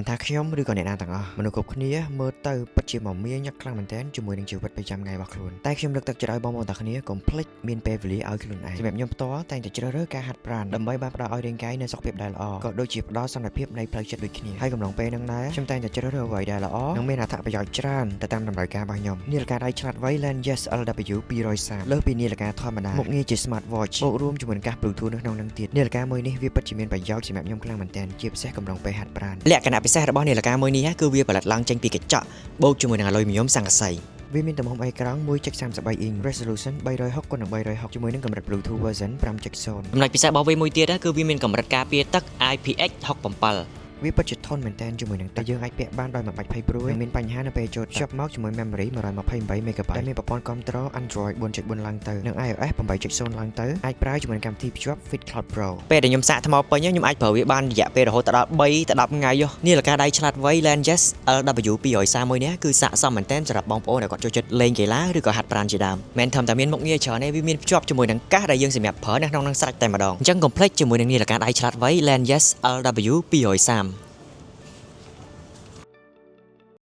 ថាខ្ញុំឬក៏អ្នកណាទាំងអស់មនុស្សគ្រប់គ្នាមើលទៅពិតជាមមាញឹកខ្លាំងមែនទែនជាមួយនឹងជីវិតប្រចាំថ្ងៃរបស់ខ្លួនតែខ្ញុំលើកទឹកចិត្តឲ្យបងប្អូនទាំងគ្នាកុំភ្លេចមានពេលវេលាឲ្យខ្លួនឯងសម្រាប់ខ្ញុំផ្ទាល់តែងតែជ្រើសរើសការហាត់ប្រាណដើម្បីបានផ្ដល់ឲ្យរាងកាយនូវសុខភាពដែលល្អក៏ដូចជាផ្ដល់សន្តិភាពនៃផ្លូវចិត្តដូចគ្នាហើយកំឡុងពេលហ្នឹងដែរខ្ញុំតែងតែជ្រើសរើសអ្វីដែលល្អនិងមានអត្ថប្រយោជន៍ច្រើនទៅតាមតម្រូវការរបស់ខ្ញុំនាឡិកាដៃឆ្លាតវៃ Langes LW 230លើសពីនាឡិកាធម្មតាមុខងារជា Smart Watch បូករួមជាមួយនឹងការ Bluetooth នៅក្នុងនឹងទៀតនាឡិកាមួយនេះវាពិតជាមានប្រយោជន៍សម្រាប់ខ្ញុំខ្លាំងមែនទែនជាពិសេសកំឡុងពេលហាត់ប្រាណលក្ខណៈពិសេសរបស់នាឡិកាមួយនេះគឺវាផលិតឡើងចេញពីកញ្ចក់បូកជាមួយនឹងអាលុយមីញ៉ុមស័ង្កសីវាមានទំហំអេក្រង់ 1.33 inch resolution 360x360 ជាមួយនឹងកម្រិត Bluetooth version 5.0 ចំណុចពិសេសរបស់វាមួយទៀតគឺវាមានកម្រិតការពារទឹក IPX67វាពិតជាធន់មែនទែនជាមួយនឹងតែយើងអាចពាក់បានដោយមិនបាច់ភ័យព្រួយមានបញ្ហានៅពេលចូលជាប់មកជាមួយ memory 128 MB ដែលមានប្រព័ន្ធគ្រប់គ្រង Android 4.4 ឡើងទៅនិង iOS 8.0 ឡើងទៅអាចប្រើជាមួយនឹងកម្មវិធីភ្ជាប់ Fit Cloud Pro ពេលដែលខ្ញុំសាកថ្មពេញខ្ញុំអាចប្រើវាបានរយៈពេលរហូតដល់3ទៅ10ថ្ងៃនាឡិកាដៃឆ្លាតវៃ Langes LW 231នេះគឺស័ក្តិសមមែនទែនសម្រាប់បងប្អូនដែលគាត់ចូលចិត្តលេងកីឡាឬក៏ហាត់ប្រាណជាដើមមិនធម្មតាមានមុខងារច្រើនទេវាមានភ្ជាប់ជាមួយនឹងកាសដែលយើងសម្រាប់ប្រើនៅក្នុងនឹងស្រេចតែម្ដងអញ្ចឹងកុំភ្លេចជាមួយនឹងនាឡិកាដៃឆ្លាតវៃ Langes LW 230